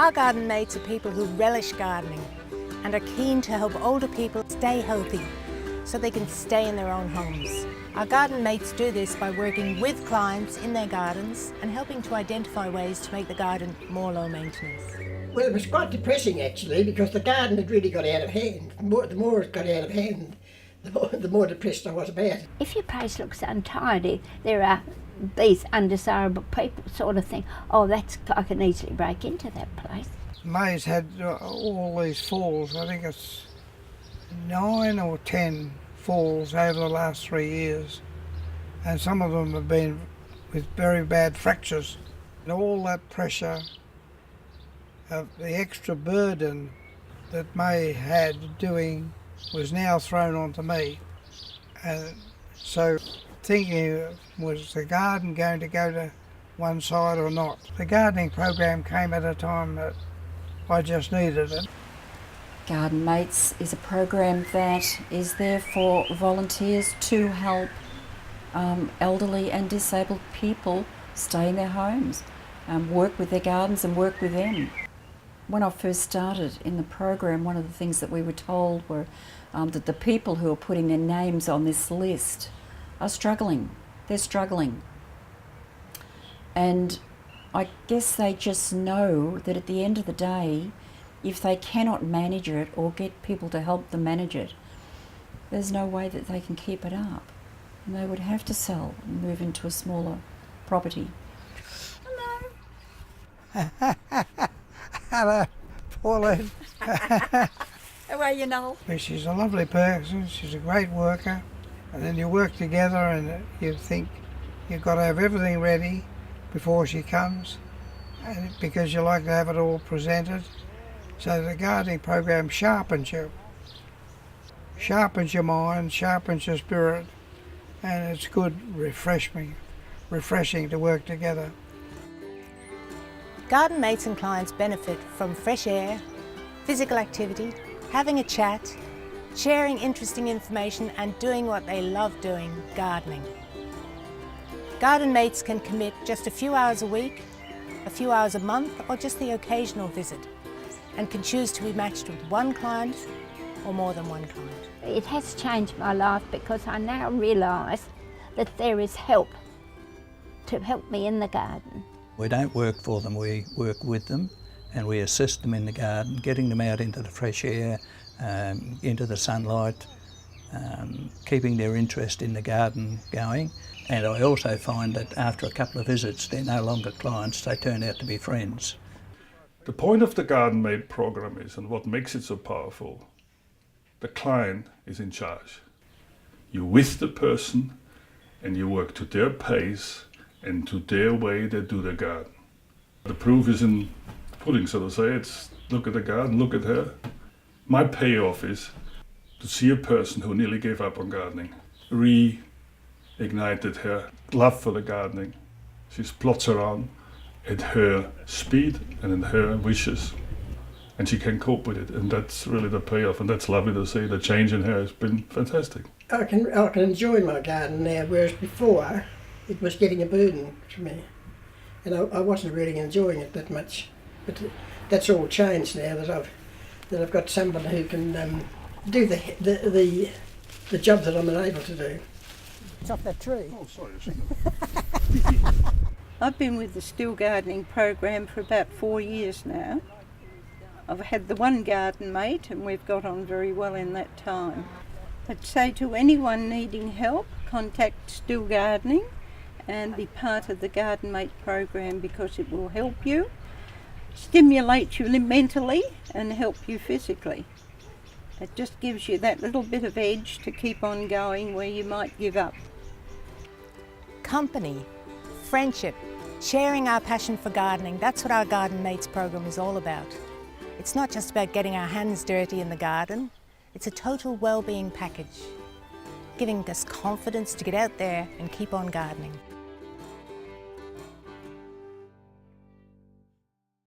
Our garden mates are people who relish gardening and are keen to help older people stay healthy so they can stay in their own homes. Our garden mates do this by working with clients in their gardens and helping to identify ways to make the garden more low maintenance. Well, it was quite depressing actually, because the garden had really got out of hand. The more it got out of hand, the more depressed I was about it. If your place looks untidy, there are these undesirable people sort of think, oh, I can easily break into that place. May's had all these falls. I think it's 9 or 10 falls over the last 3 years, and some of them have been with very bad fractures. And all that pressure of the extra burden that May had doing was now thrown onto me. And so thinking, was the garden going to go to one side or not? The gardening program came at a time that I just needed it. Garden Mates is a program that is there for volunteers to help elderly and disabled people stay in their homes, work with their gardens and work with them. When I first started in the program, one of the things that we were told were that the people who are putting their names on this list are struggling. They're struggling. And I guess they just know that at the end of the day, if they cannot manage it or get people to help them manage it, there's no way that they can keep it up. And they would have to sell and move into a smaller property. Hello. Hello, Pauline. How are you, Noel? She's a lovely person, she's a great worker, and then you work together and you think you've got to have everything ready before she comes, and because you like to have it all presented. So the gardening program sharpens you mind, sharpens your spirit, and it's good, refreshing to work together. Garden mates and clients benefit from fresh air, physical activity, having a chat, sharing interesting information and doing what they love doing, gardening. Garden mates can commit just a few hours a week, a few hours a month, or just the occasional visit, and can choose to be matched with one client or more than one client. It has changed my life because I now realise that there is help to help me in the garden. We don't work for them, we work with them and we assist them in the garden, getting them out into the fresh air, into the sunlight, keeping their interest in the garden going. And I also find that after a couple of visits, they're no longer clients, they turn out to be friends. The point of the Garden Mate program is, and what makes it so powerful, the client is in charge. You're with the person and you work to their pace and to their way they do the garden. The proof is in the pudding, so to say. It's look at the garden, look at her. My payoff is to see a person who nearly gave up on gardening, reignited her love for the gardening. She plots around at her speed and in her wishes, and she can cope with it, and that's really the payoff, and that's lovely to see. The change in her has been fantastic. I can enjoy my garden now, whereas before it was getting a burden for me, and I wasn't really enjoying it that much. But that's all changed now that I've got somebody who can do the job that I'm unable to do. It's off that tree. Oh, sorry. I've been with the Still Gardening program for about 4 years now. I've had the one garden mate and we've got on very well in that time. I'd say to anyone needing help, contact Still Gardening and be part of the Garden Mate program, because it will help you, stimulate you mentally and help you physically. It just gives you that little bit of edge to keep on going where you might give up. Company, friendship, sharing our passion for gardening, that's what our Garden Mates program is all about. It's not just about getting our hands dirty in the garden, it's a total well-being package, giving us confidence to get out there and keep on gardening.